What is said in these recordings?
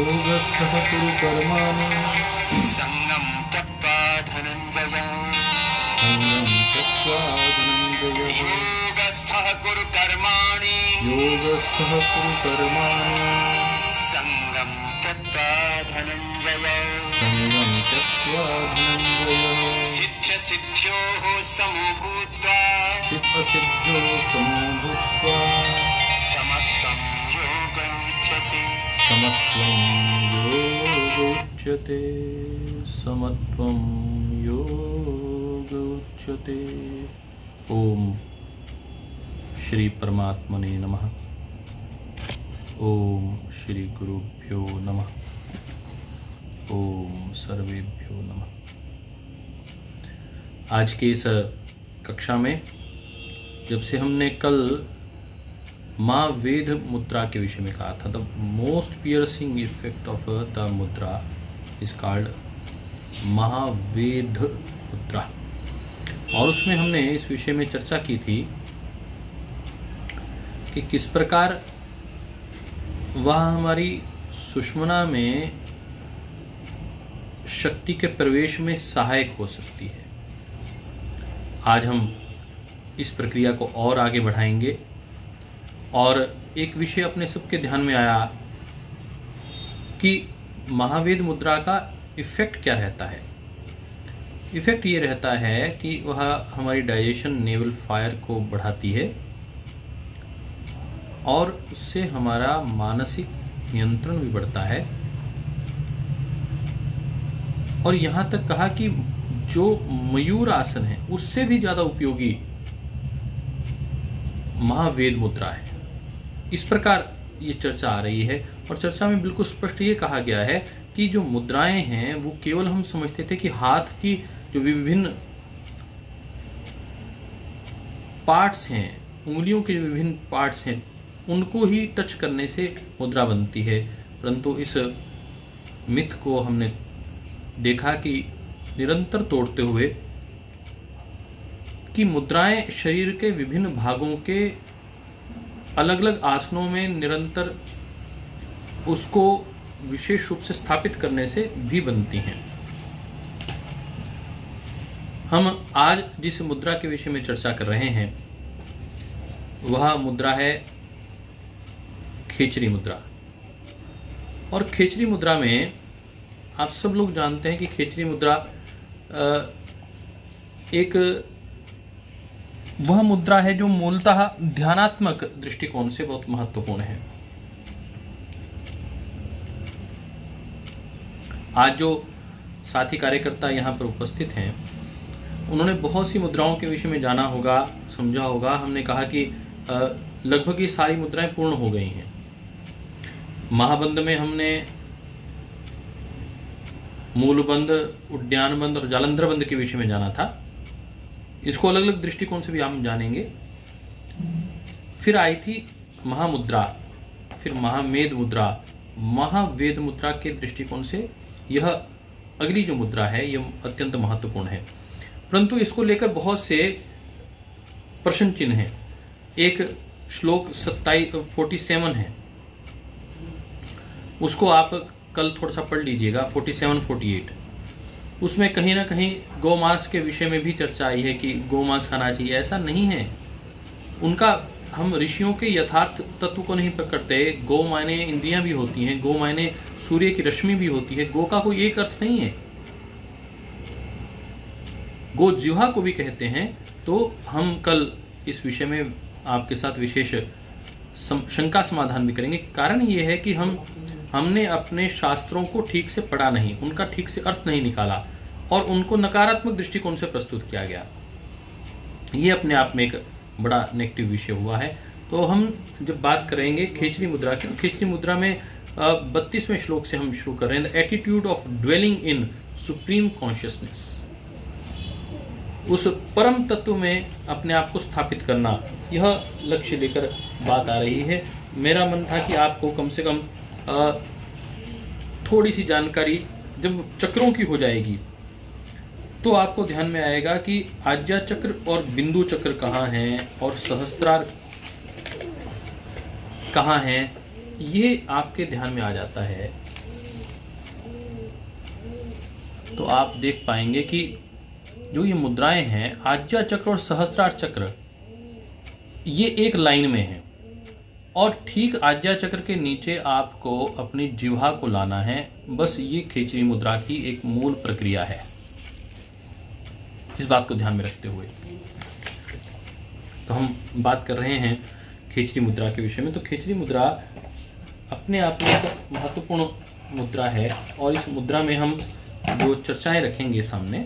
योगस्थः कुरु कर्माणि संगम त्यक्त्वा धनंजय संगं त्यक्त्वा धनञ्जयः योगस्थः कुरु कर्माणि योगस्थः कुरु कर्माणि संगम त्यक्त्वा धनंजय संगं त्यक्त्वा धनञ्जयः सिद्ध्य सिद्ध्योः समो भूत्वा सिद्ध-सिद्ध्यो समो भूत्वा समत्वं योग उच्यते समत्वं योग उच्यते समत्वं योग उच्यते। ओम श्री परमात्मने नमः। ओम श्री गुरुभ्यो नमः। ओम सर्वेभ्यो नमः। आज के इस कक्षा में जब से हमने कल महावेद मुद्रा के विषय में कहा था, the most piercing effect of the मुद्रा इज कॉल्ड महावेद मुद्रा, और उसमें हमने इस विषय में चर्चा की थी कि किस प्रकार वह हमारी सुषुम्ना में शक्ति के प्रवेश में सहायक हो सकती है। आज हम इस प्रक्रिया को और आगे बढ़ाएंगे और एक विषय अपने सबके ध्यान में आया कि महावेद मुद्रा का इफेक्ट क्या रहता है। इफेक्ट ये रहता है कि वह हमारी डाइजेशन नेवल फायर को बढ़ाती है और उससे हमारा मानसिक नियंत्रण भी बढ़ता है, और यहाँ तक कहा कि जो मयूर आसन है उससे भी ज़्यादा उपयोगी महावेद मुद्रा है। इस प्रकार ये चर्चा आ रही है, और चर्चा में बिल्कुल स्पष्ट ये कहा गया है कि जो मुद्राएं हैं वो केवल हम समझते थे कि हाथ की जो विभिन्न पार्ट्स हैं, उंगलियों के जो विभिन्न पार्ट्स हैं, उनको ही टच करने से मुद्रा बनती है, परंतु इस मिथ को हमने देखा कि निरंतर तोड़ते हुए कि मुद्राएं शरीर के विभिन्न भागों के अलग अलग आसनों में निरंतर उसको विशेष रूप से स्थापित करने से भी बनती हैं। हम आज जिस मुद्रा के विषय में चर्चा कर रहे हैं वह मुद्रा है खेचरी मुद्रा। और खेचरी मुद्रा में आप सब लोग जानते हैं कि खेचरी मुद्रा एक वह मुद्रा है जो मूलतः ध्यानात्मक दृष्टिकोण से बहुत महत्वपूर्ण है। आज जो साथी कार्यकर्ता यहाँ पर उपस्थित हैं उन्होंने बहुत सी मुद्राओं के विषय में जाना होगा, समझा होगा। हमने कहा कि लगभग ये सारी मुद्राएं पूर्ण हो गई हैं। महाबंध में हमने मूलबंध, उद्यान बंध और जालंधर बंध के विषय में जाना था। इसको अलग अलग दृष्टिकोण से भी हम जानेंगे। फिर आई थी महामुद्रा, फिर महामेद मुद्रा। महावेद मुद्रा के दृष्टिकोण से यह अगली जो मुद्रा है यह अत्यंत महत्वपूर्ण है, परंतु इसको लेकर बहुत से प्रश्न चिन्ह हैं। एक श्लोक 47 है, उसको आप कल थोड़ा सा पढ़ लीजिएगा, 47-48। उसमें कहीं ना कहीं गौमांस के विषय में भी चर्चा आई है कि गौमांस खाना चाहिए। ऐसा नहीं है, उनका हम ऋषियों के यथार्थ तत्व को नहीं पकड़ते। गौ मायने इंद्रियां भी होती हैं, गौ मायने सूर्य की रश्मि भी होती है। गौ का कोई एक अर्थ नहीं है, गो जिह्वा को भी कहते हैं। तो हम कल इस विषय में आपके साथ विशेष शंका समाधान भी करेंगे। कारण ये है कि हमने अपने शास्त्रों को ठीक से पढ़ा नहीं, उनका ठीक से अर्थ नहीं निकाला और उनको नकारात्मक दृष्टिकोण से प्रस्तुत किया गया। ये अपने आप में एक बड़ा नेगेटिव विषय हुआ है। तो हम जब बात करेंगे खेचरी मुद्रा की, तो खेचरी मुद्रा में 32वें श्लोक से हम शुरू कर रहे हैं। The attitude of dwelling in supreme consciousness, उस परम तत्व में अपने आप को स्थापित करना, यह लक्ष्य लेकर बात आ रही है। मेरा मन था कि आपको कम से कम थोड़ी सी जानकारी जब चक्रों की हो जाएगी तो आपको ध्यान में आएगा कि आज्ञा चक्र और बिंदु चक्र कहाँ हैं और सहस्त्रार कहाँ हैं, ये आपके ध्यान में आ जाता है। तो आप देख पाएंगे कि जो ये मुद्राएं हैं आज्ञा चक्र और सहस्त्रार चक्र, ये एक लाइन में है और ठीक आज्ञा चक्र के नीचे आपको अपनी जिह्वा को लाना है। बस ये खेचरी मुद्रा की एक मूल प्रक्रिया है, इस बात को ध्यान में रखते हुए। तो हम बात कर रहे हैं खेचरी मुद्रा के विषय में। तो खेचरी मुद्रा अपने आप में एक महत्वपूर्ण मुद्रा है और इस मुद्रा में हम जो चर्चाएं रखेंगे सामने,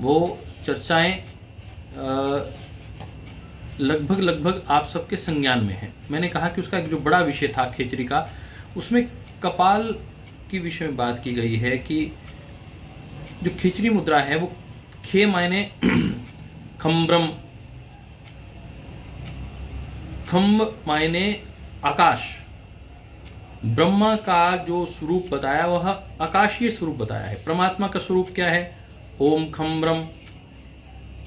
वो चर्चाएं लगभग आप सबके संज्ञान में है। मैंने कहा कि उसका एक जो बड़ा विषय था खेचरी का, उसमें कपाल की विषय में बात की गई है कि जो खेचरी मुद्रा है वो खे मायने खम्ब्रम, खम्ब मायने आकाश, ब्रह्मा का जो स्वरूप बताया वह आकाशीय स्वरूप बताया है। परमात्मा का स्वरूप क्या है? ओम खम्ब्रम।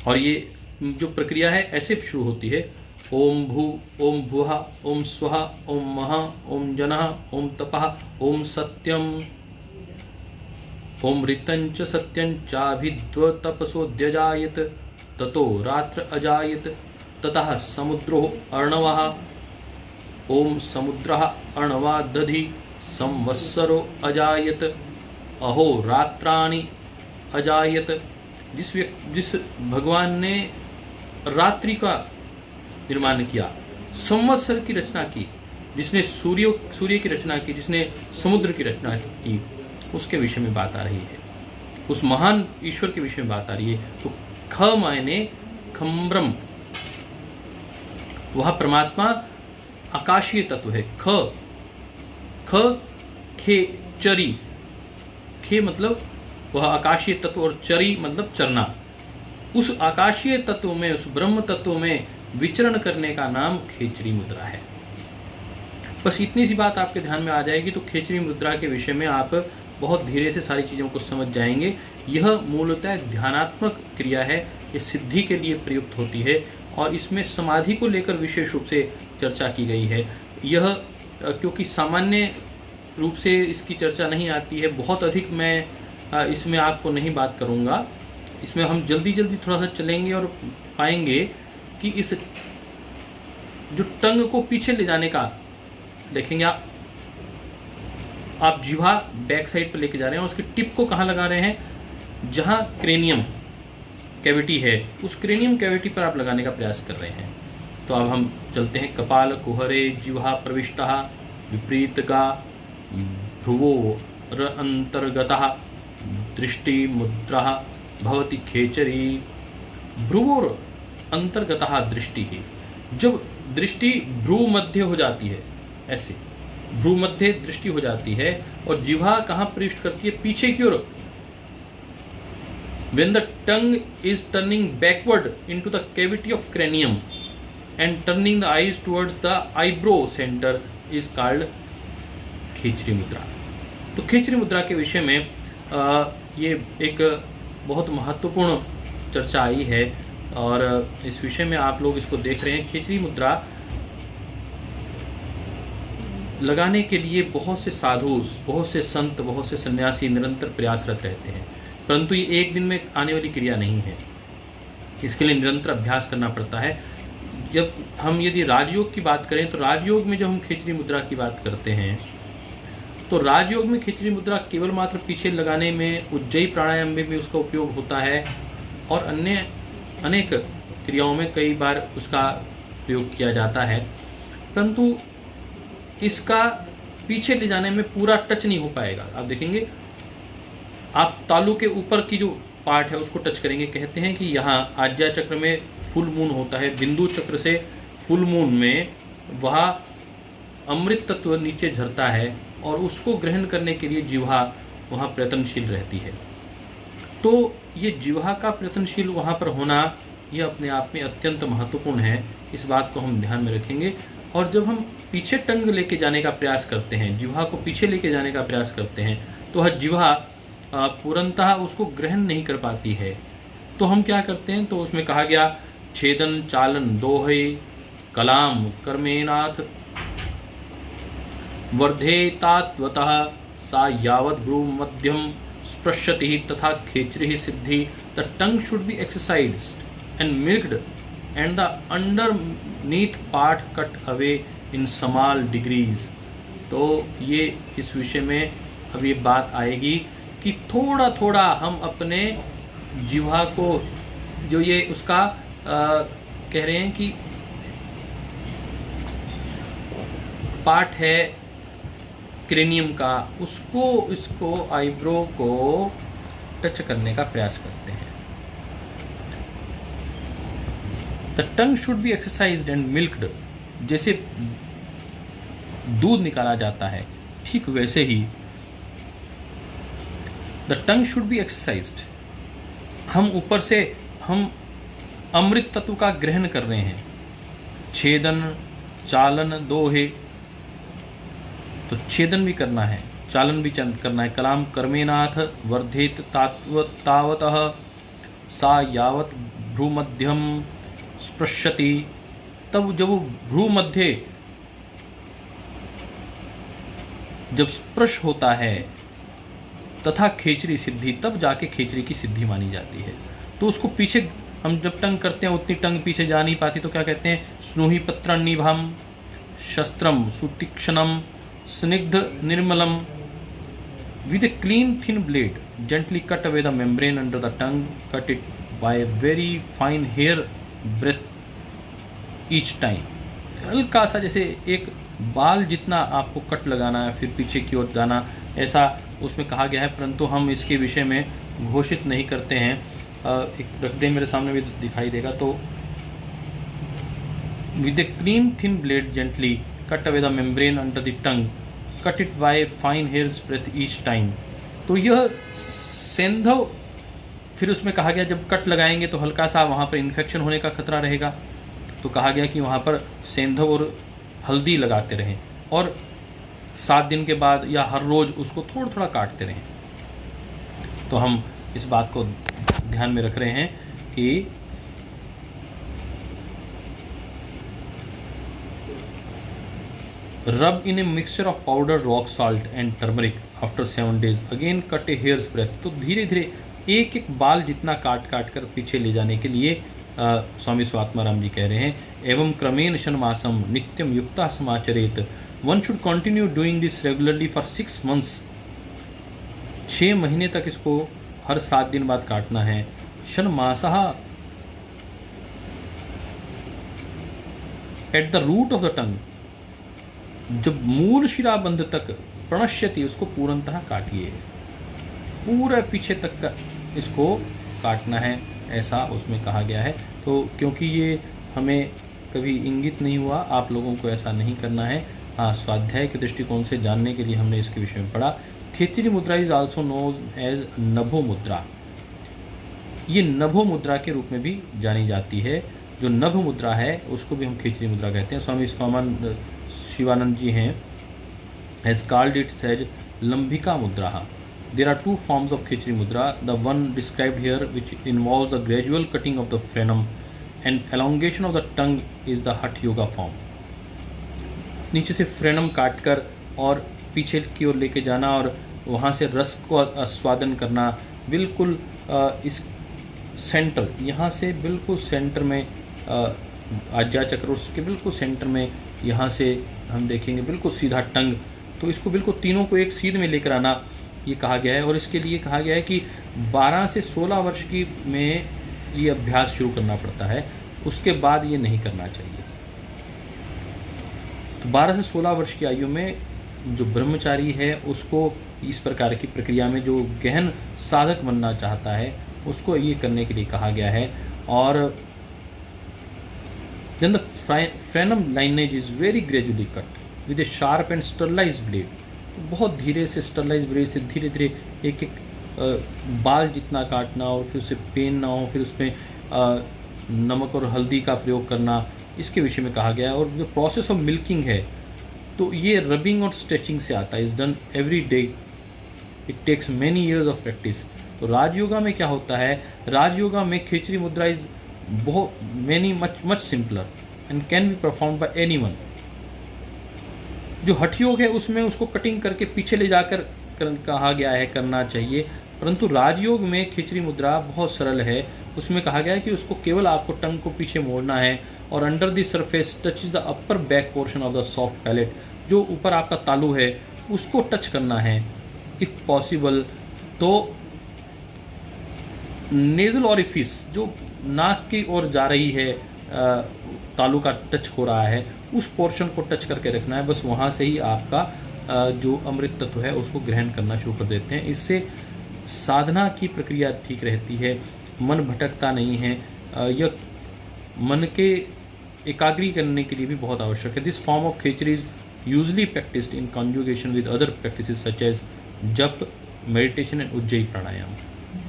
और ये जो प्रक्रिया है ऐसे शुरू होती है, ओम भू, ओम भुः, ओम स्वः, ओम महा, ओम जनः, ओम तपः, ओम सत्यम, ओम ऋतंच सत्यंचाभिद्वतपसोऽध्यजायत, ततो रात्र अजायत, ततः समुद्रो अर्णवः, ओम समुद्रः अर्णवा दधि, संवत्सरो अजायत, अहो रात्राणि अजायत। जिस भगवान ने रात्रि का निर्माण किया, संवत्सर की रचना की, जिसने सूर्य की रचना की, जिसने समुद्र की रचना की, उसके विषय में बात आ रही है, उस महान ईश्वर के विषय में बात आ रही है। तो ख मायने खम्ब्रम, वह परमात्मा आकाशीय तत्व है। ख खे चरी, खे मतलब वह आकाशीय तत्व और चरी मतलब चरना। उस आकाशीय तत्व में, उस ब्रह्म तत्व में विचरण करने का नाम खेचरी मुद्रा है। बस इतनी सी बात आपके ध्यान में आ जाएगी तो खेचरी मुद्रा के विषय में आप बहुत धीरे से सारी चीज़ों को समझ जाएंगे। यह मूलतः ध्यानात्मक क्रिया है, ये सिद्धि के लिए प्रयुक्त होती है और इसमें समाधि को लेकर विशेष रूप से चर्चा की गई है। यह क्योंकि सामान्य रूप से इसकी चर्चा नहीं आती है, बहुत अधिक मैं इसमें आपको नहीं बात करूँगा। इसमें हम जल्दी थोड़ा सा चलेंगे और पाएंगे कि इस जो टंग को पीछे ले जाने का देखेंगे आप जिह्वा बैक साइड पर लेके जा रहे हैं, उसकी टिप को कहाँ लगा रहे हैं? जहाँ क्रेनियम कैविटी है, उस क्रेनियम कैविटी पर आप लगाने का प्रयास कर रहे हैं। तो अब हम चलते हैं। कपाल कुहरे जिह्वा प्रविष्टः विपरीतगा भ्रुवोर अंतर्गतः दृष्टि मुद्रा भवति खेचरी। भ्रुवोर अंतर्गतः दृष्टि ही, जब दृष्टि भ्रू मध्य हो जाती है, ऐसे भ्रू मध्य दृष्टि हो जाती है और जिह्वा कहाँ प्रविष्ट करती है? पीछे की ओर। When the tongue is turning backward into the cavity of cranium and turning the eyes towards the eyebrow center is called खेचरी मुद्रा। तो खेचरी मुद्रा के विषय में ये एक बहुत महत्वपूर्ण चर्चा आई है और इस विषय में आप लोग इसको देख रहे हैं। खेचरी मुद्रा लगाने के लिए बहुत से साधु, बहुत से संत, बहुत से सन्यासी निरंतर प्रयासरत रहते हैं, परंतु ये एक दिन में आने वाली क्रिया नहीं है। इसके लिए निरंतर अभ्यास करना पड़ता है। जब हम यदि राजयोग की बात करें तो राजयोग में जब हम खेचरी मुद्रा की बात करते हैं तो राजयोग में खेचरी मुद्रा केवल मात्र पीछे लगाने में, उज्जयी प्राणायाम में भी उसका उपयोग होता है और अन्य अनेक क्रियाओं में कई बार उसका प्रयोग किया जाता है, परंतु इसका पीछे ले जाने में पूरा टच नहीं हो पाएगा। आप देखेंगे, आप तालू के ऊपर की जो पार्ट है उसको टच करेंगे। कहते हैं कि यहाँ आज्ञा चक्र में फुल मून होता है, बिंदु चक्र से फुल मून में वह अमृत तत्व नीचे झरता है और उसको ग्रहण करने के लिए जिह्वा वहाँ प्रयत्नशील रहती है। तो ये जिह्वा का प्रयत्नशील वहाँ पर होना यह अपने आप में अत्यंत महत्वपूर्ण है। इस बात को हम ध्यान में रखेंगे। और जब हम पीछे टंग लेके जाने का प्रयास करते हैं, जिह्वा को पीछे लेके जाने का प्रयास करते हैं, तो वह जिह्वा पूर्णतः उसको ग्रहण नहीं कर पाती है। तो हम क्या करते हैं? तो उसमें कहा गया छेदन चालन दोहे कलाम कर्मेनाथ वर्धेतात्वतः सा यावत् भ्रू मध्यम स्पृश्यति तथा खेचरी सिद्धि। The tongue should be exercised and milked and the underneath part cut away in small degrees. तो ये इस विषय में अब ये बात आएगी कि थोड़ा थोड़ा हम अपने जिह्वा को, जो ये उसका कह रहे हैं कि पार्ट है क्रेनियम का, इसको आईब्रो को टच करने का प्रयास करते हैं। The tongue should be exercised and milked, जैसे दूध निकाला जाता है ठीक वैसे ही the tongue should be exercised. हम ऊपर से हम अमृत तत्व का ग्रहण कर रहे हैं। छेदन चालन दोहे, तो छेदन भी करना है, चालन भी करना है। कलाम कर्मेनाथ वर्धित तावतः सा यावत भ्रूमध्यम स्पृश्यति। तब जब वो भ्रूमध्य जब स्पर्श होता है तथा खेचरी सिद्धि, तब जाके खेचरी की सिद्धि मानी जाती है। तो उसको पीछे हम जब टंग करते हैं उतनी टंग पीछे जा नहीं पाती, तो क्या कहते हैं, स्नूहि पत्रनिभम शस्त्रम सुतीक्ष्णम स्निग्ध निर्मलम with a clean thin blade gently cut away the membrane under the tongue, cut it by a very fine hair breadth each time। हल्का सा जैसे एक बाल जितना आपको कट लगाना है, फिर पीछे की ओर जाना, ऐसा उसमें कहा गया है, परंतु हम इसके विषय में घोषित नहीं करते हैं। एक रख दे, मेरे सामने भी दिखाई देगा। तो with a clean thin blade gently cut away the membrane under the tongue, cut it by fine hair's breadth each time। तो यह सेंधव, फिर उसमें कहा गया जब कट लगाएंगे तो हल्का सा वहाँ पर इन्फेक्शन होने का खतरा रहेगा, तो कहा गया कि वहाँ पर सेंधव और हल्दी लगाते रहें और 7 दिन के बाद या हर रोज़ उसको थोड़ा थोड़ा काटते रहें। तो हम इस बात को ध्यान में रख रहे हैं कि rub in a mixture of powdered rock salt and turmeric after 7 days, again cut a hair's breadth। तो धीरे धीरे एक एक बाल जितना काट काट कर पीछे ले जाने के लिए स्वामी स्वात्माराम जी कह रहे हैं, एवं क्रमेण शनमासम नित्यम युक्ता समाचरेत। One should continue doing this regularly for 6 months। 6 महीने तक इसको हर 7 दिन बाद काटना है। शनमासः at the root of the tongue, जब मूल शिराबंध तक प्रणश्यति, उसको पूर्णतः काटिए, पूरा पीछे तक का इसको काटना है, ऐसा उसमें कहा गया है। तो क्योंकि ये हमें कभी इंगित नहीं हुआ, आप लोगों को ऐसा नहीं करना है। हाँ, स्वाध्याय के दृष्टिकोण से जानने के लिए हमने इसके विषय में पढ़ा। खेचरी mudra is also known as नभो मुद्रा। ये नभो मुद्रा के रूप में भी जानी जाती है। जो नभ मुद्रा है उसको भी हम खेचरी मुद्रा कहते हैं। स्वामी शिवानंद जी हैं, हैज कॉल्ड इट एज लंबिका मुद्रा। There are 2 forms of Khechari Mudra. The one described here, which involves the gradual cutting of the frenum and elongation of the tongue, is the Hatha Yoga form। नीचे से फ्रेनम काट कर और पीछे की ओर लेके जाना और वहाँ से रस को आस्वादन करना, बिल्कुल इस सेंटर, यहाँ से बिल्कुल सेंटर में आज्ञा चक्र, उसके बिल्कुल सेंटर में यहाँ से हम देखेंगे बिल्कुल सीधा टंग। तो इसको बिल्कुल तीनों को एक सीध में लेकर आना, ये कहा गया है। और इसके लिए कहा गया है कि 12 से 16 वर्ष की में ये अभ्यास शुरू करना पड़ता है, उसके बाद ये नहीं करना चाहिए। तो 12 से 16 वर्ष की आयु में जो ब्रह्मचारी है उसको इस प्रकार की प्रक्रिया में, जो गहन साधक बनना चाहता है, उसको ये करने के लिए कहा गया है। और then the frenum lineage is very gradually cut with a sharp and sterilized blade। बहुत धीरे से स्टरलाइज ब्लेड से धीरे धीरे एक एक बाल जितना काटना और फिर उसे पेनना हो, फिर उसमें नमक और हल्दी का प्रयोग करना, इसके विषय में कहा गया है। और जो प्रोसेस ऑफ मिल्किंग है, तो ये रबिंग और स्ट्रेचिंग से आता है, is done every day, it takes many years of practice. तो राजयोगा में क्या होता है, राजयोगा में खेचरी मुद्रा इज बहुत much simpler and can be perform by anyone. जो हठ योग है उसमें उसको कटिंग करके पीछे ले जाकर कहा गया है करना चाहिए, परंतु राजयोग में खिचड़ी मुद्रा बहुत सरल है। उसमें कहा गया है कि उसको केवल आपको टंग को पीछे मोड़ना है और under the surface touch the upper back portion of the soft palate, जो ऊपर आपका तालू है उसको टच करना है इफ़ पॉसिबल। तो नेज़ल ऑरिफिस जो नाक की ओर जा रही है, तालू का टच हो रहा है, उस पोर्शन को टच करके रखना है। बस वहाँ से ही आपका जो अमृत तत्व है उसको ग्रहण करना शुरू कर देते हैं। इससे साधना की प्रक्रिया ठीक रहती है, मन भटकता नहीं है। यह मन के एकाग्री करने के लिए भी बहुत आवश्यक है। This form of Khechari is usually practised in conjugation with other practices such as japa, meditation and Ujjayi pranayama.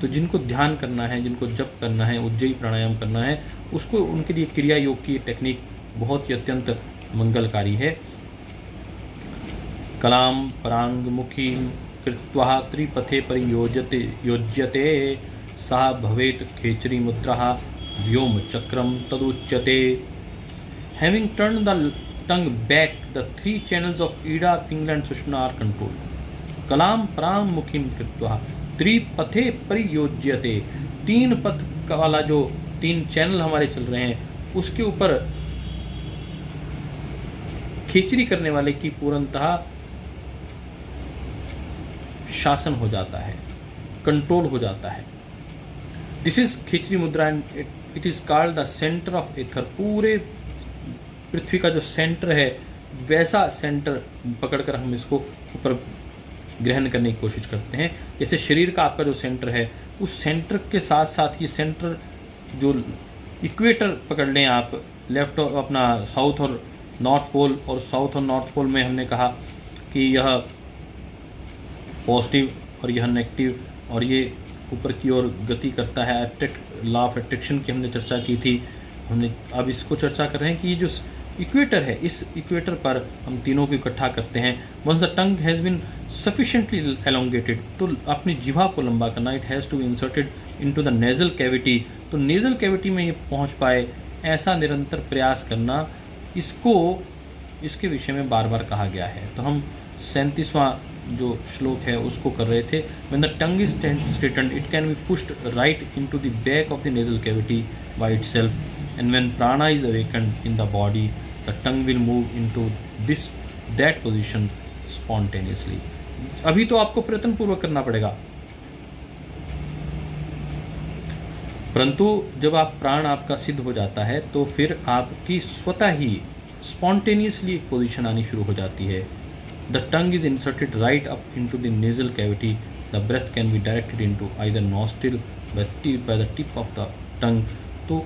तो जिनको ध्यान करना है, जिनको जप करना है, उज्जयी प्राणायाम करना है, उसको उनके लिए क्रिया योग की टेक्निक बहुत ही अत्यंत मंगलकारी है। कलाम परांग मुखी कृत्वा त्रिपथे योज्यते सा भवेत खेचरी मुद्रा व्योम चक्रम तदुच्यते। Having turn the tongue back, the 3 channels of Ida, Pingala and Sushumna are controlled. कलाम परांग मुखी कृत्वा त्रिपथे परियोज्यते, 3 पथ वाला जो 3 चैनल हमारे चल रहे हैं उसके ऊपर खिचड़ी करने वाले की पूर्णतः शासन हो जाता है, कंट्रोल हो जाता है। This is khechari mudra and it is called the centre of ether. पूरे पृथ्वी का जो सेंटर है वैसा सेंटर पकड़कर हम इसको ऊपर ग्रहण करने की कोशिश करते हैं। जैसे शरीर का आपका जो सेंटर है, उस सेंटर के साथ साथ ये सेंटर जो इक्वेटर पकड़ लें आप, लेफ्ट अपना साउथ और नॉर्थ पोल, और साउथ और नॉर्थ पोल में हमने कहा कि यह पॉजिटिव और यह नेगेटिव, और ये ऊपर की ओर गति करता है। लॉ ऑफ अट्रैक्शन की हमने चर्चा की थी, हमने अब इसको चर्चा कर रहे हैं कि ये जो इक्वेटर है, इस इक्वेटर पर हम तीनों को इकट्ठा करते हैं। Once the tongue has been sufficiently elongated, तो अपनी जिह्वा को लंबा करना, it has to be inserted into the nasal cavity, तो नेज़ल कैविटी में ये पहुंच पाए, ऐसा निरंतर प्रयास करना, इसके विषय में बार बार कहा गया है। तो हम 37वां जो श्लोक है उसको कर रहे थे। When the tongue is straightened, it can be pushed right into the back of the nasal cavity by itself, and when prana is awakened in the body, the tongue will move into that position spontaneously. अभी तो आपको प्रयत्न पूर्वक करना पड़ेगा, परंतु जब आप प्राण आपका सिद्ध हो जाता है तो फिर आपकी स्वतः ही स्पॉन्टेनियसली एक पोजीशन आनी शुरू हो जाती है। The tongue is inserted right up into the nasal cavity. The breath can be directed into either nostril by the tip of the tongue. तो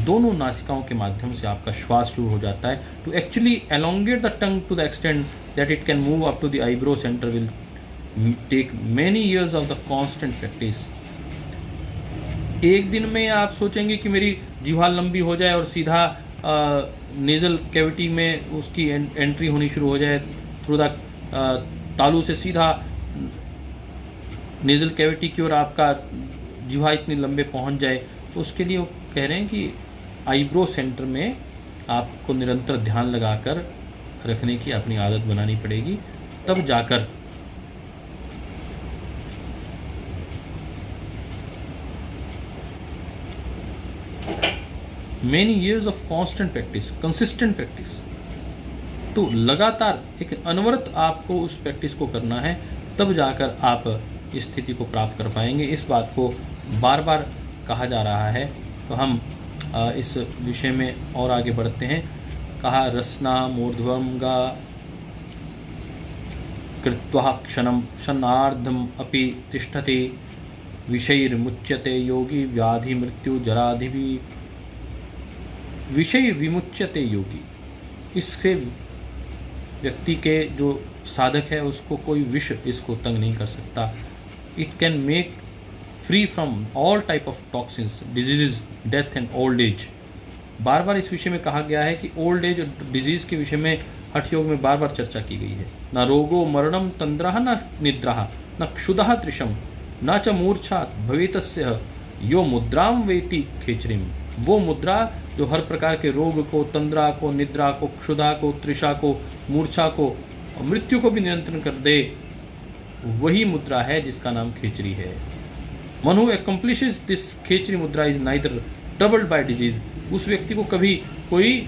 दोनों नासिकाओं के माध्यम से आपका श्वास शुरू हो जाता है। To actually elongate the tongue to the extent that it can move up to the eyebrow center will take many years of the constant practice. एक दिन में आप सोचेंगे कि मेरी जिह्वा लंबी हो जाए और सीधा नेज़ल कैविटी में उसकी एंट्री होनी शुरू हो जाए, थ्रू द तालू से सीधा नेज़ल कैविटी की ओर आपका जिह्वा इतनी लंबे पहुंच जाए, तो उसके लिए वो कह रहे हैं कि आईब्रो सेंटर में आपको निरंतर ध्यान लगाकर रखने की अपनी आदत बनानी पड़ेगी, तब जाकर many years of constant practice, consistent practice, तो लगातार एक अनवरत आपको उस प्रैक्टिस को करना है, तब जाकर आप इस स्थिति को प्राप्त कर पाएंगे। इस बात को बार बार कहा जा रहा है। तो हम इस विषय में और आगे बढ़ते हैं। कहा रसना मूर्ध्वंगा कृत्वा क्षणम क्षणार्धम अपि तिष्ठति विषयर्मुच्यते योगी व्याधि मृत्यु जराधि विषय विमुच्यते योगी। इससे व्यक्ति के जो साधक है उसको कोई विष इसको तंग नहीं कर सकता। It can make free from all type of toxins, diseases, death and old age. बार बार इस विषय में कहा गया है कि ओल्ड एज और डिजीज़ के विषय में हठ योग में बार बार चर्चा की गई है। न रोगो मरणम तंद्रः न निद्रा न क्षुधः त्रिशम न च मूर्छा भवेतस्य यो मुद्राम वेति खेचरीम। वो मुद्रा जो हर प्रकार के रोग को, तंद्रा को, निद्रा को, क्षुधा को, त्रिषा को, मूर्छा को और मृत्यु को भी नियंत्रण कर दे, वही मुद्रा है जिसका नाम खेचरी है। One who accomplishes this Khechari mudra is neither troubled by disease, उस व्यक्ति को कभी कोई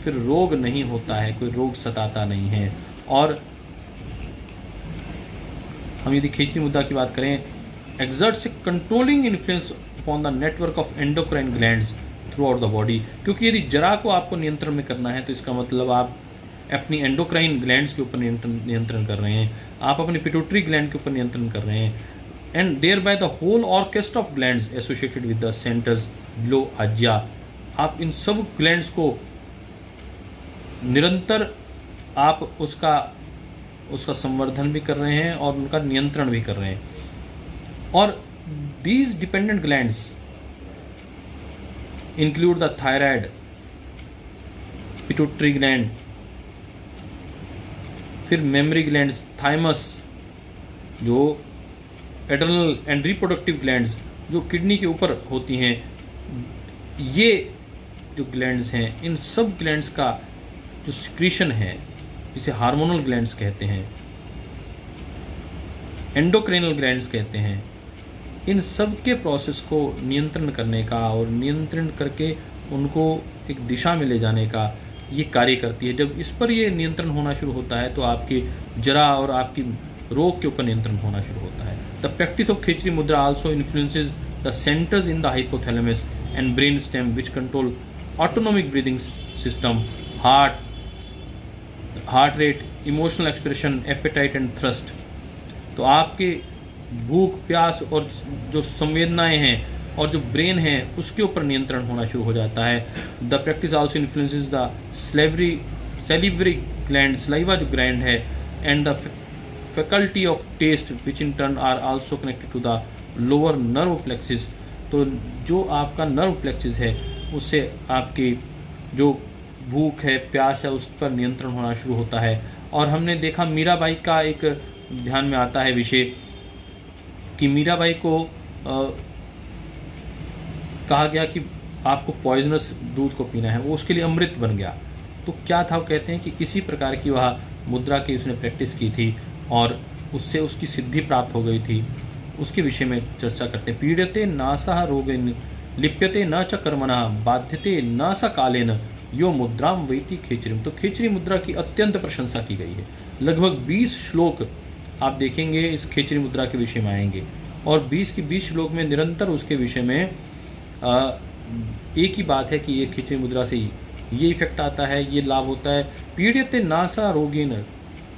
फिर रोग नहीं होता है, कोई रोग सताता नहीं है। और हम यदि खेचरी मुद्रा की बात करें, exerts a controlling influence upon the network of endocrine glands throughout the body, क्योंकि यदि जरा को आपको नियंत्रण में करना है तो इसका मतलब आप अपनी एंडोक्राइन ग्लैंड्स के ऊपर नियंत्रण कर रहे हैं, आप अपनी पिट्यूटरी ग्लैंड के ऊपर नियंत्रण कर रहे हैं, and thereby the whole orchestra of glands associated with the centres below Ajna. आप इन सब ग्लैंड्स को निरंतर आप उसका संवर्धन भी कर रहे हैं और उनका नियंत्रण भी कर रहे हैं। और these dependent glands include the thyroid, pituitary gland, फिर मेमोरी ग्लैंड्स, थाइमस, जो एड्रेनल एंड रिप्रोडक्टिव ग्लैंड्स जो किडनी के ऊपर होती हैं, ये जो ग्लैंड्स हैं, इन सब ग्लैंड्स का जो सिक्रीशन है, जिसे हार्मोनल ग्लैंड्स कहते हैं, एंडोक्राइनल ग्लैंड्स कहते हैं, इन सब के प्रोसेस को नियंत्रण करने का और नियंत्रण करके उनको एक दिशा में ले जाने का ये कार्य करती है। जब इस पर ये नियंत्रण होना शुरू होता है तो आपके जरा और आपकी रोग के ऊपर नियंत्रण होना शुरू होता है। The practice of Khechari mudra also influences the centres in the hypothalamus and brain stem which control autonomic breathing system, heart rate, emotional expression, appetite and thirst. तो आपके भूख, प्यास और जो संवेदनाएं हैं और जो ब्रेन है उसके ऊपर नियंत्रण होना शुरू हो जाता है। The practice also influences the salivary gland, saliva जो ग्लैंड है, and the faculty of taste which in turn are also connected to the lower nerve plexus. तो जो आपका नर्व प्लेक्सिस है उससे आपकी जो भूख है, प्यास है, उस पर नियंत्रण होना शुरू होता है। और हमने देखा मीराबाई का एक ध्यान में आता है विषय कि मीराबाई को कहा गया कि आपको पॉइजनस दूध को पीना है, वो उसके लिए अमृत बन गया। तो क्या था, वो कहते हैं कि किसी प्रकार की वह मुद्रा की उसने प्रैक्टिस की थी और उससे उसकी सिद्धि प्राप्त हो गई थी, उसके विषय में चर्चा करते हैं। पीड़ते नासा रोगेन लिप्यते न च कर्मणा बाध्यते न स कालेन यो मुद्राम वैति खेचरीम। तो खेचरी मुद्रा की अत्यंत प्रशंसा की गई है। लगभग 20 श्लोक आप देखेंगे इस खेचरी मुद्रा के विषय में आएंगे और 20 की 20 श्लोक में निरंतर उसके विषय में एक ही बात है कि ये खेचरी मुद्रा से ये इफेक्ट आता है, ये लाभ होता है। पीड़िते नासा रोगेन,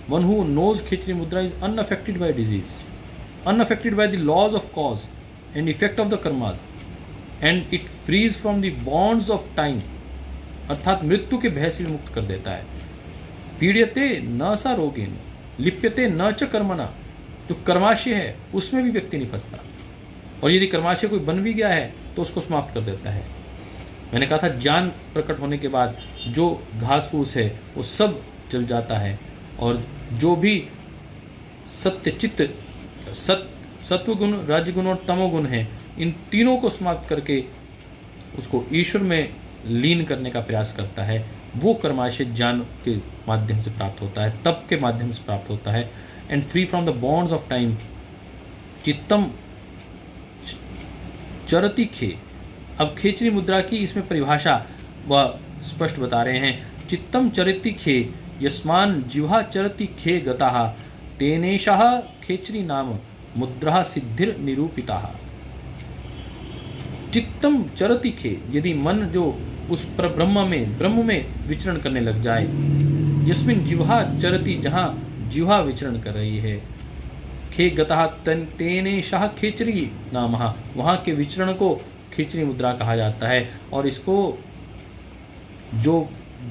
one who knows khechari mudra is unaffected by disease, unaffected by the laws of cause and effect of the karmas, and it frees from the bonds of time, अर्थात मृत्यु के भय से मुक्त कर देता है। पीड़िते न सा रोगेन लिप्यते न च कर्मणा, जो कर्माशय है उसमें भी व्यक्ति नहीं फंसता, और यदि कर्माशय कोई बन भी गया है तो उसको समाप्त कर देता है। मैंने कहा था ज्ञान प्रकट होने के बाद जो घास फूस है वो सब जल जाता है, और जो भी सत्य चित्त, सत्वगुण, रजगुण और तमोगुण है, इन तीनों को समाप्त करके उसको ईश्वर में लीन करने का प्रयास करता है, वो कर्माशय ज्ञान के माध्यम से प्राप्त होता है, तप के माध्यम से प्राप्त होता है। And free from the bonds of time चित्तम चरति खे। अब खेचरी मुद्रा की इसमें परिभाषा वह स्पष्ट बता रहे हैं। चित्तम चरति खे यस्मान जिह्वा चरति खे गताः तेनेशः खेचरी नाम मुद्रा सिद्धिर निरूपिता। चित्तम चरति खे, यदि मन जो उस पर ब्रह्म में विचरण करने लग जाए, यस्मिन जिह्वा चरति, जहाँ जिह्वा विचरण कर रही है, खे गतः तेनेशः खेचरी नामः, वहाँ के विचरण को खेचरी मुद्रा कहा जाता है। और इसको जो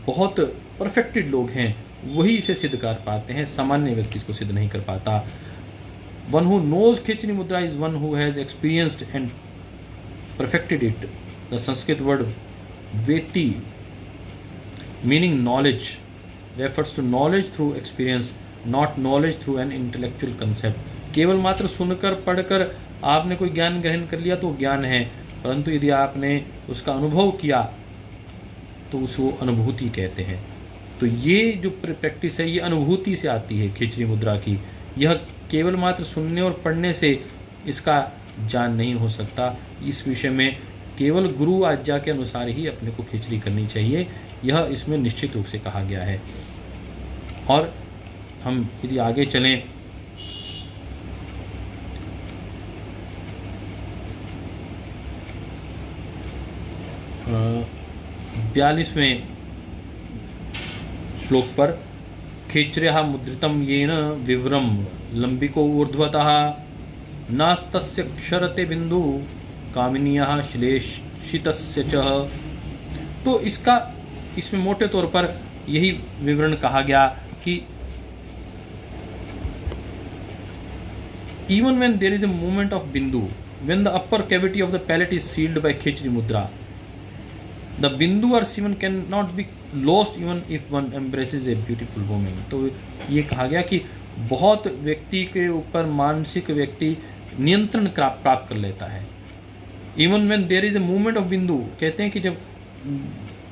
बहुत परफेक्टेड लोग हैं वही इसे सिद्ध कर पाते हैं, सामान्य व्यक्ति इसको सिद्ध नहीं कर पाता। One who knows khechari mudra is one who has experienced and perfected it. The Sanskrit word veti, meaning knowledge, refers to knowledge through experience, not knowledge through an intellectual concept. केवल मात्र सुनकर पढ़कर आपने कोई ज्ञान ग्रहण कर लिया तो ज्ञान है, परंतु यदि आपने उसका अनुभव किया तो उसको अनुभूति कहते हैं। तो ये जो प्रैक्टिस है ये अनुभूति से आती है खेचरी मुद्रा की। यह केवल मात्र सुनने और पढ़ने से इसका ज्ञान नहीं हो सकता। इस विषय में केवल गुरु आज्ञा के अनुसार ही अपने को खिचड़ी करनी चाहिए, यह इसमें निश्चित रूप से कहा गया है। और हम यदि आगे चलें अ 42वें श्लोक पर, खेच्र्यः मुद्रितं येन विव्रम लंबिको ऊर्ध्वतः नास्तस्य क्षरते बिंदु कामिनीयः श्लेषितस्य च। तो इसमें मोटे तौर पर यही विवरण कहा गया कि even when there is a movement of bindu, when the upper cavity of the palate is sealed by khechri mudra, the bindu or semen cannot be lost even if one embraces a beautiful woman। तो ये कहा गया कि बहुत व्यक्ति के ऊपर मानसिक व्यक्ति नियंत्रण प्राप्त कर लेता है। Even when there is a movement of bindu, कहते हैं कि जब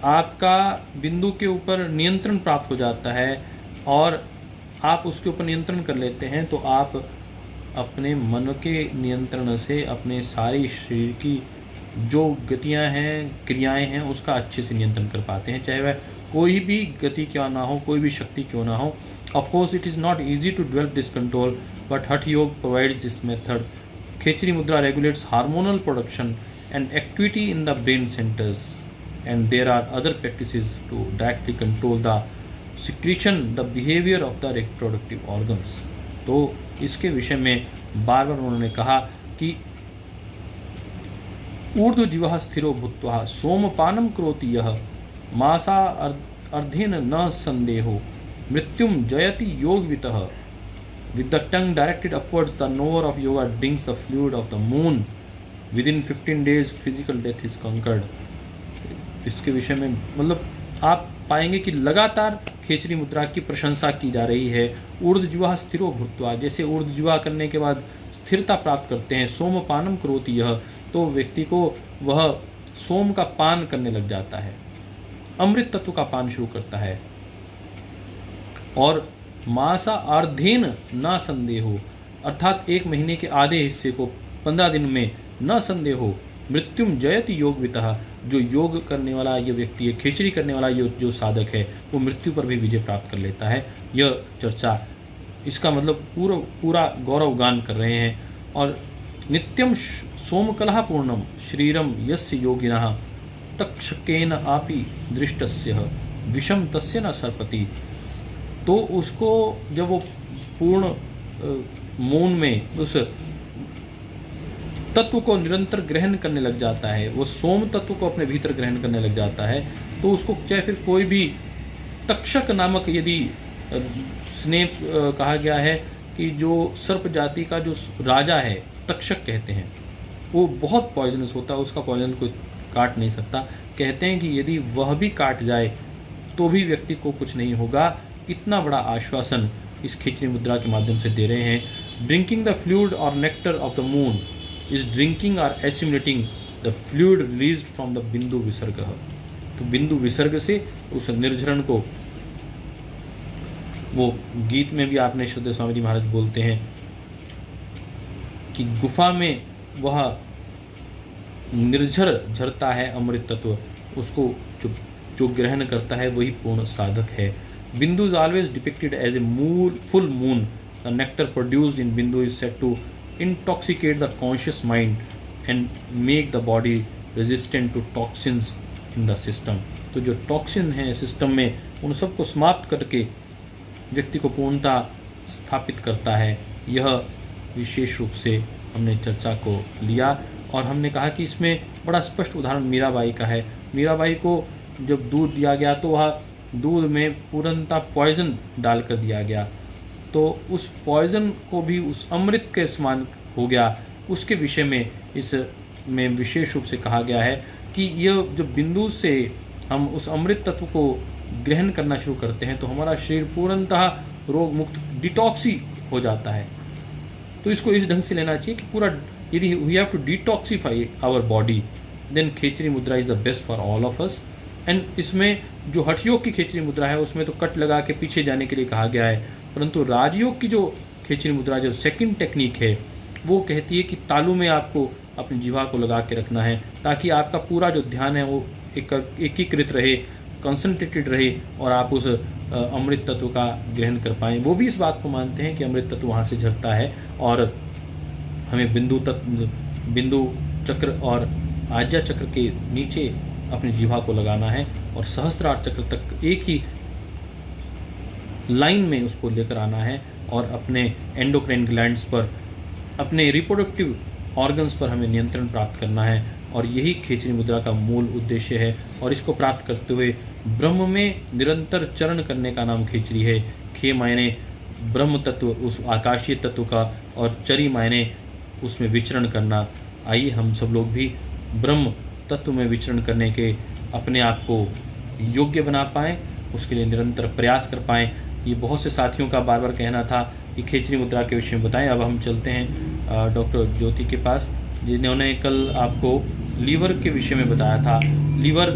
आपका बिंदु के ऊपर नियंत्रण प्राप्त हो जाता है और आप उसके ऊपर नियंत्रण कर लेते हैं, तो आप अपने मन के नियंत्रण से अपने सारी शरीर की जो गतियां हैं, क्रियाएं हैं, उसका अच्छे से नियंत्रण कर पाते हैं, चाहे वह कोई भी गति क्यों ना हो, कोई भी शक्ति क्यों ना हो। Of course it is not easy to develop this control, but Hatha yoga provides this method. खेचरी मुद्रा regulates hormonal production and activity in the brain centers, and there are other practices to directly control the secretion, the behavior of the reproductive organs। तो इसके विषय में बार बार उन्होंने कहा कि ऊर्ध्वजीवः स्थिरो भूत्वा सोमपानं करोति यः मासा अर्धेन न संदेहो मृत्युम जयति योगवितः। With the tongue directed upwards, the knower of yoga drinks the fluid of the moon. Within 15 days, physical death is conquered। इसके विषय में मतलब आप पाएंगे कि लगातार खेचरी मुद्रा की प्रशंसा की जा रही है। ऊर्ध्वजिह्वा स्थिरो भूत्वा, जैसे ऊर्ध्वजिह्वा करने के बाद स्थिरता प्राप्त करते हैं। सोमपानम करोति यह, तो व्यक्ति को वह सोम का पान करने लग जाता है, अमृत तत्व का पान शुरू करता है। और मासा अर्धेन न संदेहो, अर्थात एक महीने के आधे हिस्से को 15 दिन में न संदेहो मृत्युम जयति योगवितः, जो योग करने वाला ये व्यक्ति है, खिचड़ी करने वाला ये जो साधक है, वो मृत्यु पर भी विजय प्राप्त कर लेता है। यह चर्चा इसका मतलब पूरा गौरव गान कर रहे हैं। और नित्यम सोमकलः पूर्णम शरीरम यस्य योगिनः तक्षकेन आपि दृष्टस्य विषम तस्य न सर्पति। तो उसको जब वो पूर्ण मौन में उस तत्व को निरंतर ग्रहण करने लग जाता है, वो सोम तत्व को अपने भीतर ग्रहण करने लग जाता है, तो उसको चाहे फिर कोई भी तक्षक नामक, यदि स्नेप कहा गया है कि जो सर्प जाति का जो राजा है, तक्षक कहते हैं, वो बहुत पॉइजनस होता है, उसका पॉइजन कोई काट नहीं सकता। कहते हैं कि यदि वह भी काट जाए तो भी व्यक्ति को कुछ नहीं होगा। इतना बड़ा आश्वासन इस खिचड़ी मुद्रा के माध्यम से दे रहे हैं। ड्रिंकिंग द फ्लूइड और nectar of the moon is drinking और assimilating the fluid released from the bindu visarga. तो बिंदु विसर्ग से उस निर्झरण को, वो गीत में भी आपने श्रद्धेय स्वामी जी महाराज बोलते हैं कि गुफा में वह निर्झर झरता है अमृत तत्व, उसको जो ग्रहण करता है वही पूर्ण साधक है। Bindu is always depicted as a full moon. The nectar produced in Bindu is said to intoxicate the conscious mind and make the body resistant to toxins in the system। तो जो टॉक्सिन हैं system में, उन सबको समाप्त करके व्यक्ति को पूर्णता स्थापित करता है। यह विशेष रूप से हमने चर्चा को लिया और हमने कहा कि इसमें बड़ा स्पष्ट उदाहरण मीराबाई का है। मीराबाई को जब दूध दिया गया तो वह दूध में पूर्णतः पॉइजन डालकर दिया गया, तो उस पॉइजन को भी उस अमृत के समान हो गया। उसके विषय में इस में विशेष रूप से कहा गया है कि यह जो बिंदु से हम उस अमृत तत्व को ग्रहण करना शुरू करते हैं तो हमारा शरीर पूर्णतः रोग मुक्त डिटॉक्सी हो जाता है। तो इसको इस ढंग से लेना चाहिए कि पूरा, यदि we have to detoxify our body, then khechari mudra is the best for all of us. And इसमें जो हठयोग की खेचरी मुद्रा है उसमें तो कट लगा के पीछे जाने के लिए कहा गया है, परंतु राजयोग की जो खिचड़ी मुद्रा जो सेकंड टेक्निक है वो कहती है कि तालू में आपको अपनी जीवा को लगा के रखना है ताकि आपका पूरा जो ध्यान है वो एकीकृत रहे, कंसंट्रेटेड रहे और आप उस अमृत तत्व का ग्रहण कर पाएँ। वो भी इस बात को मानते हैं कि अमृत तत्व वहाँ से झरता है और हमें बिंदु चक्र और आज्ञा चक्र के नीचे अपनी जीवा को लगाना है और सहस्त्रार चक्र तक एक ही लाइन में उसको लेकर आना है और अपने एंडोक्राइन ग्लैंड्स पर, अपने रिप्रोडक्टिव ऑर्गन्स पर हमें नियंत्रण प्राप्त करना है और यही खेचरी मुद्रा का मूल उद्देश्य है। और इसको प्राप्त करते हुए ब्रह्म में निरंतर चरण करने का नाम खेचरी है। खे मायने ब्रह्म तत्व, उस आकाशीय तत्व का, और चरी मायने उसमें विचरण करना। आइए हम सब लोग भी ब्रह्म तत्व में विचरण करने के अपने आप को योग्य बना पाएँ, उसके लिए निरंतर प्रयास कर पाएँ। ये बहुत से साथियों का बार बार कहना था कि खेचरी मुद्रा के विषय में बताएं। अब हम चलते हैं डॉक्टर ज्योति के पास, जिन्होंने कल आपको लीवर के विषय में बताया था। लीवर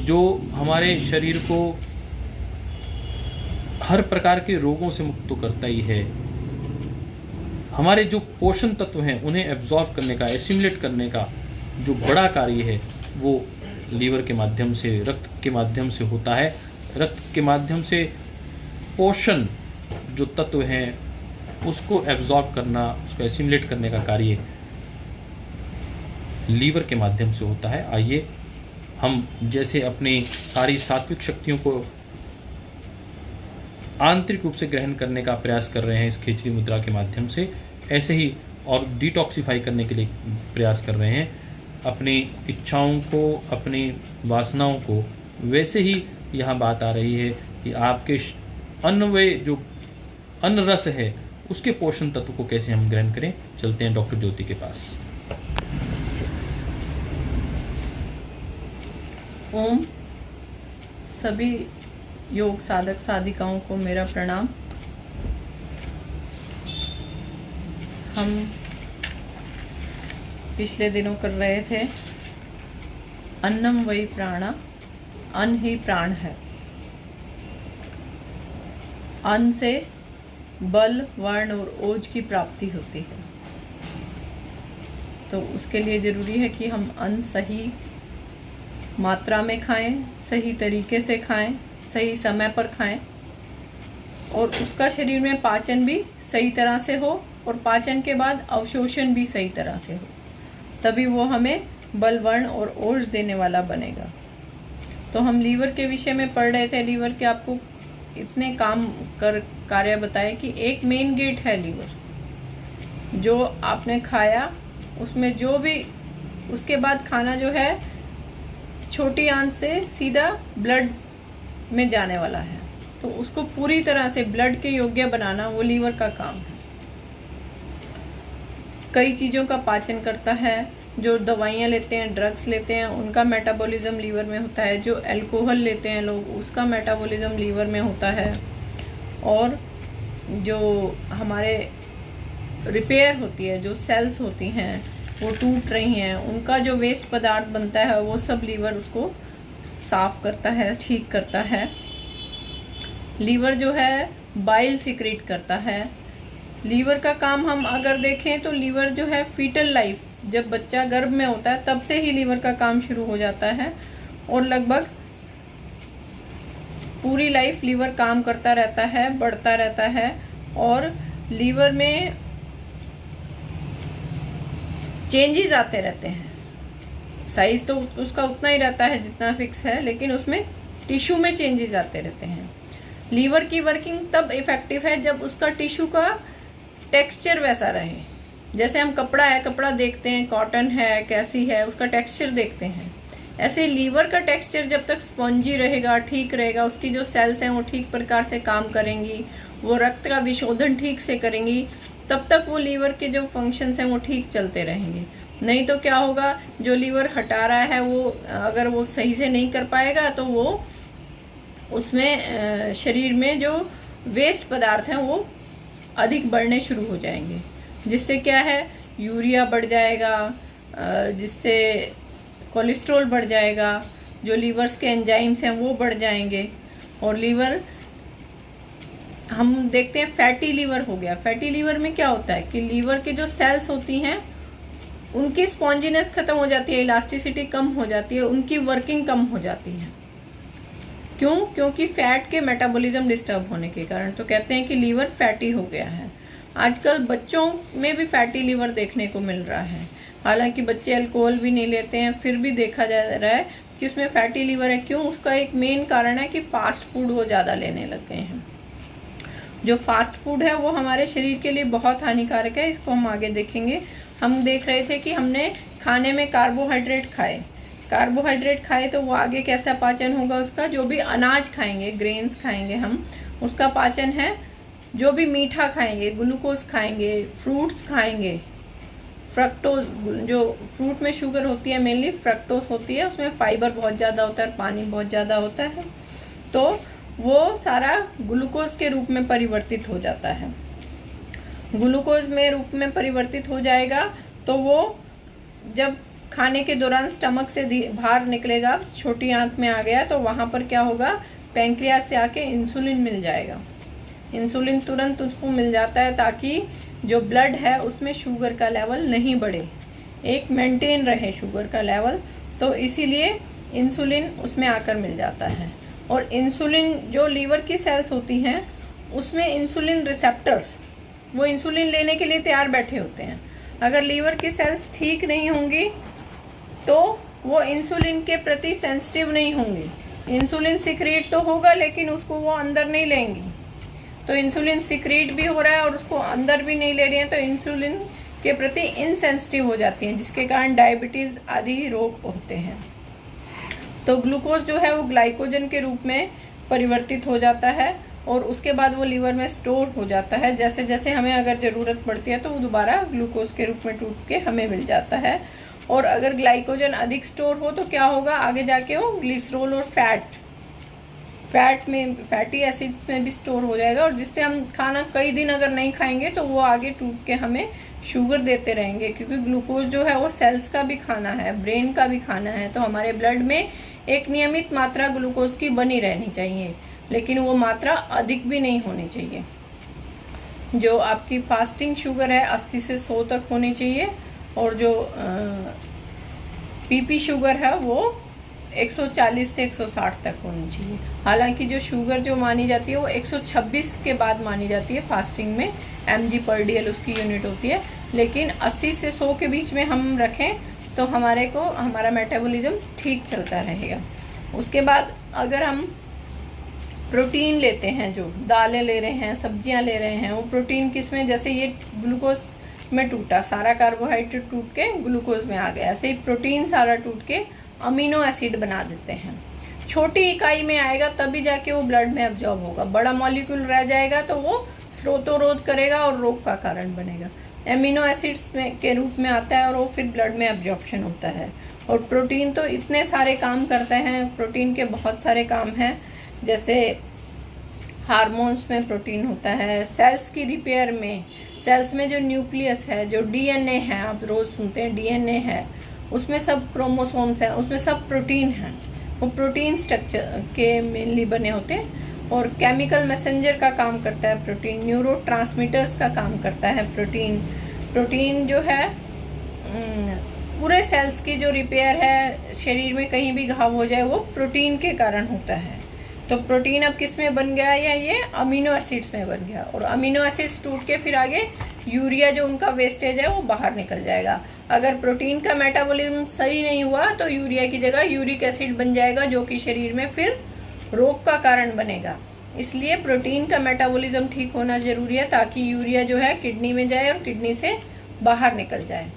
जो हमारे शरीर को हर प्रकार के रोगों से मुक्त तो करता ही है, हमारे जो पोषण तत्व हैं उन्हें एब्जॉर्ब करने का, एसिमुलेट करने का जो बड़ा कार्य है वो लीवर के माध्यम से, रक्त के माध्यम से होता है। रक्त के माध्यम से पोषण जो तत्व हैं उसको एब्जॉर्ब करना, उसको एसिमुलेट करने का कार्य लीवर के माध्यम से होता है। आइए हम जैसे अपनी सारी सात्विक शक्तियों को आंतरिक रूप से ग्रहण करने का प्रयास कर रहे हैं इस खेचरी मुद्रा के माध्यम से, ऐसे ही और डिटॉक्सिफाई करने के लिए प्रयास कर रहे हैं अपनी इच्छाओं को, अपनी वासनाओं को। वैसे ही यहाँ बात आ रही है कि आपके अन्नवय जो अन्न रस है उसके पोषण तत्व को कैसे हम ग्रहण करें। चलते हैं डॉक्टर ज्योति के पास। ओम। सभी योग साधक साधिकाओं को मेरा प्रणाम। हम पिछले दिनों कर रहे थे अन्नम वही प्राणा, अन्न ही प्राण है। अन्न से बल, वर्ण और ओज की प्राप्ति होती है, तो उसके लिए ज़रूरी है कि हम अन्न सही मात्रा में खाएं, सही तरीके से खाएं, सही समय पर खाएं और उसका शरीर में पाचन भी सही तरह से हो और पाचन के बाद अवशोषण भी सही तरह से हो, तभी वो हमें बल, वर्ण और ओज देने वाला बनेगा। तो हम लीवर के विषय में पढ़ रहे थे। लीवर के आपको इतने कार्य बताए कि एक मेन गेट है लीवर, जो आपने खाया उसमें जो भी उसके बाद खाना जो है छोटी आंत से सीधा ब्लड में जाने वाला है, तो उसको पूरी तरह से ब्लड के योग्य बनाना वो लीवर का काम है। कई चीज़ों का पाचन करता है, जो दवाइयाँ लेते हैं, ड्रग्स लेते हैं, उनका मेटाबॉलिज्म लीवर में होता है। जो अल्कोहल लेते हैं लोग, उसका मेटाबॉलिज्म लीवर में होता है। और जो हमारे रिपेयर होती है, जो सेल्स होती हैं वो टूट रही हैं, उनका जो वेस्ट पदार्थ बनता है वो सब लीवर उसको साफ करता है, ठीक करता है। लीवर जो है बाइल सिक्रीट करता है। लीवर का काम हम अगर देखें तो लीवर जो है फीटल लाइफ, जब बच्चा गर्भ में होता है तब से ही लीवर का काम शुरू हो जाता है और लगभग पूरी लाइफ लीवर काम करता रहता है, बढ़ता रहता है। और लीवर में चेंजेस आते रहते हैं। साइज तो उसका उतना ही रहता है जितना फिक्स है, लेकिन उसमें टिश्यू में चेंजेस आते रहते हैं। लीवर की वर्किंग तब इफेक्टिव है जब उसका टिश्यू का टेक्सचर वैसा रहे। जैसे हम कपड़ा है, कपड़ा देखते हैं, कॉटन है कैसी है, उसका टेक्सचर देखते हैं। ऐसे लीवर का टेक्सचर जब तक स्पॉन्जी रहेगा, ठीक रहेगा, उसकी जो सेल्स हैं वो ठीक प्रकार से काम करेंगी, वो रक्त का विशोधन ठीक से करेंगी, तब तक वो लीवर के जो फंक्शंस हैं वो ठीक चलते रहेंगे। नहीं तो क्या होगा, जो लीवर हटा रहा है वो अगर वो सही से नहीं कर पाएगा तो वो उसमें शरीर में जो वेस्ट पदार्थ हैं वो अधिक बढ़ने शुरू हो जाएंगे, जिससे क्या है यूरिया बढ़ जाएगा, जिससे कोलेस्ट्रॉल बढ़ जाएगा, जो लीवर्स के एंजाइम्स हैं वो बढ़ जाएंगे और लीवर हम देखते हैं फैटी लीवर हो गया। फैटी लीवर में क्या होता है कि लीवर के जो सेल्स होती हैं उनकी स्पॉन्जीनेस खत्म हो जाती है, इलास्टिसिटी कम हो जाती है, उनकी वर्किंग कम हो जाती है। क्यों? क्योंकि फैट के मेटाबॉलिज्म डिस्टर्ब होने के कारण। तो कहते हैं कि लीवर फैटी हो गया है। आजकल बच्चों में भी फैटी लीवर देखने को मिल रहा है। हालांकि बच्चे अल्कोहल भी नहीं लेते हैं, फिर भी देखा जा रहा है कि उसमें फैटी लीवर है। क्यों? उसका एक मेन कारण है कि फास्ट फूड वो ज़्यादा लेने लग गए हैं। जो फास्ट फूड है वो हमारे शरीर के लिए बहुत हानिकारक है, इसको हम आगे देखेंगे। हम देख रहे थे कि हमने खाने में कार्बोहाइड्रेट खाए, कार्बोहाइड्रेट खाए तो वो आगे कैसा पाचन होगा उसका? जो भी अनाज खाएंगे, ग्रेन्स खाएंगे हम, उसका पाचन है। जो भी मीठा खाएंगे, ग्लूकोज खाएंगे, फ्रूट्स खाएंगे, फ्रक्टोज, जो फ्रूट में शुगर होती है मेनली फ्रक्टोज होती है, उसमें फाइबर बहुत ज़्यादा होता है और पानी बहुत ज़्यादा होता है, तो वो सारा ग्लूकोज के रूप में परिवर्तित हो जाता है। ग्लूकोज में रूप में परिवर्तित हो जाएगा तो वो जब खाने के दौरान स्टमक से बाहर निकलेगा, छोटी आंत में आ गया, तो वहाँ पर क्या होगा? पैंक्रियास से आके इंसुलिन मिल जाएगा। इंसुलिन तुरंत उसको मिल जाता है ताकि जो ब्लड है उसमें शुगर का लेवल नहीं बढ़े, एक मेंटेन रहे शुगर का लेवल। तो इसीलिए इंसुलिन उसमें आकर मिल जाता है। और इंसुलिन जो लीवर की सेल्स होती हैं उसमें इंसुलिन रिसेप्टर्स, वो इंसुलिन लेने के लिए तैयार बैठे होते हैं। अगर लीवर की सेल्स ठीक नहीं होंगी तो वो इंसुलिन के प्रति सेंसिटिव नहीं होंगी। इंसुलिन सिक्रीट तो होगा लेकिन उसको वो अंदर नहीं लेंगी। तो इंसुलिन सिक्रीट भी हो रहा है और उसको अंदर भी नहीं ले रही है, तो इंसुलिन के प्रति इनसेंसिटिव हो जाती हैं, जिसके कारण डायबिटीज आदि रोग होते हैं। तो ग्लूकोज जो है वो ग्लाइकोजन के रूप में परिवर्तित हो जाता है और उसके बाद वो लीवर में स्टोर हो जाता है। जैसे जैसे हमें अगर ज़रूरत पड़ती है तो वो दोबारा ग्लूकोज के रूप में टूट के हमें मिल जाता है। और अगर ग्लाइकोजन अधिक स्टोर हो तो क्या होगा? आगे जाके वो ग्लिसरॉल और फैट में, फैटी एसिड्स में भी स्टोर हो जाएगा, और जिससे हम खाना कई दिन अगर नहीं खाएंगे तो वो आगे टूट के हमें शुगर देते रहेंगे। क्योंकि ग्लूकोज जो है वो सेल्स का भी खाना है, ब्रेन का भी खाना है। तो हमारे ब्लड में एक नियमित मात्रा ग्लूकोज की बनी रहनी चाहिए, लेकिन वो मात्रा अधिक भी नहीं होनी चाहिए। जो आपकी फास्टिंग शुगर है 80 से 100 तक होनी चाहिए, और जो पीपी शुगर है वो 140 से 160 तक होनी चाहिए। हालांकि जो शुगर जो मानी जाती है वो 126 के बाद मानी जाती है फास्टिंग में, mg/dl उसकी यूनिट होती है। लेकिन 80 से 100 के बीच में हम रखें तो हमारा मेटाबॉलिज्म ठीक चलता रहेगा। उसके बाद अगर हम प्रोटीन लेते हैं, जो दालें ले रहे हैं, सब्जियां ले रहे हैं, वो प्रोटीन किसमें? जैसे ये ग्लूकोज में टूटा, सारा कार्बोहाइड्रेट टूट के ग्लूकोज में आ गया, ऐसे ही प्रोटीन सारा टूट के अमीनो एसिड बना देते हैं। छोटी इकाई में आएगा तभी जाके वो ब्लड में अब्जॉर्ब होगा। बड़ा मॉलिक्यूल रह जाएगा तो वो स्रोतोरोध करेगा और रोग का कारण बनेगा। एमिनो एसिड्स के रूप में आता है और वो फिर ब्लड में अब्जॉर्प्शन होता है। और प्रोटीन तो इतने सारे काम करते हैं, प्रोटीन के बहुत सारे काम हैं। जैसे हार्मोन्स में प्रोटीन होता है, सेल्स की रिपेयर में, सेल्स में जो न्यूक्लियस है, जो डीएनए है, आप रोज सुनते हैं डीएनए है, उसमें सब क्रोमोसोम्स हैं, उसमें सब प्रोटीन है। वो प्रोटीन स्ट्रक्चर के मेनली बने होते हैं। और केमिकल मैसेंजर का काम करता है प्रोटीन, न्यूरोट्रांसमीटर्स का काम करता है प्रोटीन जो है पूरे सेल्स की जो रिपेयर है, शरीर में कहीं भी घाव हो जाए वो प्रोटीन के कारण होता है। तो प्रोटीन अब किस में बन गया? या ये अमीनो एसिड्स में बन गया, और अमीनो एसिड्स टूट के फिर आगे यूरिया जो उनका वेस्टेज है वो बाहर निकल जाएगा। अगर प्रोटीन का मेटाबॉलिज्म सही नहीं हुआ तो यूरिया की जगह यूरिक एसिड बन जाएगा, जो कि शरीर में फिर रोग का कारण बनेगा। इसलिए प्रोटीन का मेटाबॉलिज्म ठीक होना जरूरी है, ताकि यूरिया जो है किडनी में जाए और किडनी से बाहर निकल जाए।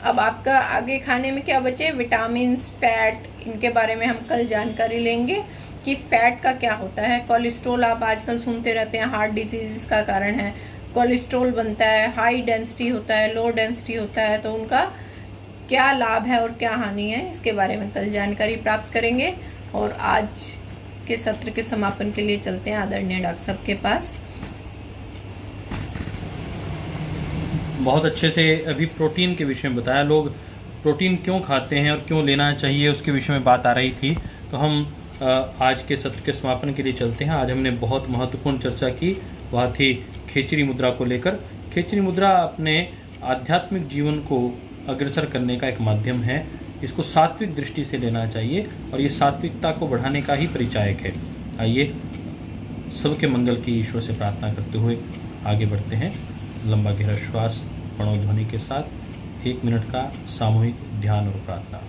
अब आपका आगे खाने में क्या बचे? विटामिन, फैट, इनके बारे में हम कल जानकारी लेंगे कि फैट का क्या होता है। कोलेस्ट्रॉल आप आजकल सुनते रहते हैं, हार्ट डिजीज का कारण है। कोलेस्ट्रॉल बनता है, हाई डेंसिटी होता है, लो डेंसिटी होता है, तो उनका क्या लाभ है और क्या हानि है, इसके बारे में कल जानकारी प्राप्त करेंगे। और आज के सत्र के समापन के लिए चलते हैं आदरणीय डॉक्टर साहब के पास। बहुत अच्छे से अभी प्रोटीन के विषय में बताया, लोग प्रोटीन क्यों खाते हैं और क्यों लेना चाहिए उसके विषय में बात आ रही थी। तो हम आज के सत्र के समापन के लिए चलते हैं। आज हमने बहुत महत्वपूर्ण चर्चा की वह थी खेचरी मुद्रा को लेकर। खेचरी मुद्रा अपने आध्यात्मिक जीवन को अग्रसर करने का एक माध्यम है। इसको सात्विक दृष्टि से लेना चाहिए और ये सात्विकता को बढ़ाने का ही परिचायक है। आइए सबके मंगल की ईश्वर से प्रार्थना करते हुए आगे बढ़ते हैं। लंबा गहरा श्वास प्रणवध्वनि के साथ 1 मिनट का सामूहिक ध्यान और प्रार्थना।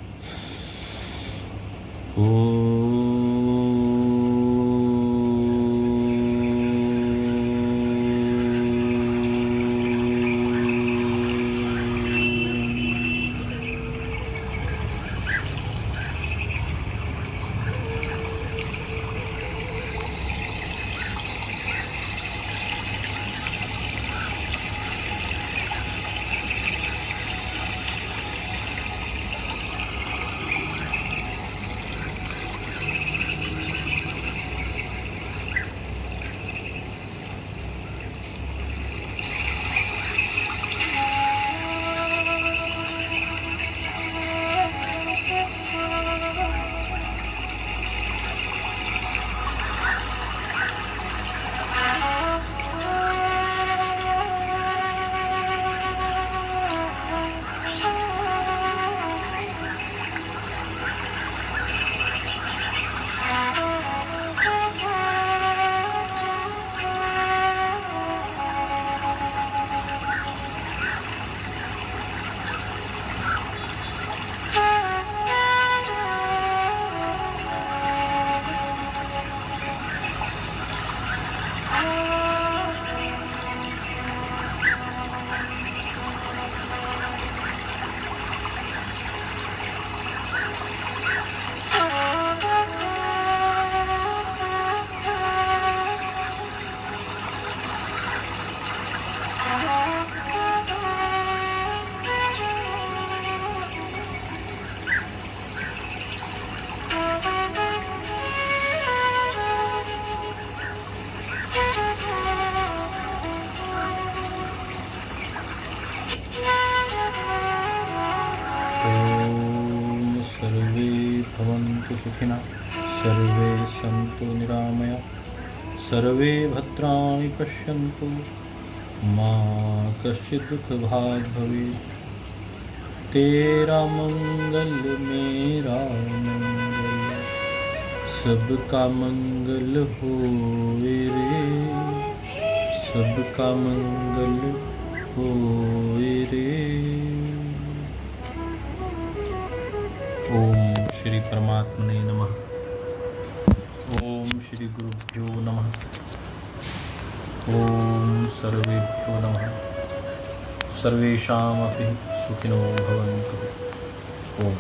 सुखिनः सर्वे सन्तु निरामया सर्वे भद्राणि पश्यन्तु मा कश्चित् दुःखभाग् भवेत्। तेरा मंगल मेरा मंगल सबका मंगल होए रे, सबका मंगल होए रे। ओम श्री परमात्मने नमः। ओम श्री गुरुभ्यो नमः। ओम सर्वेभ्यो नमः। सर्वेषामपि सुखिनो भवन्तु। ओम।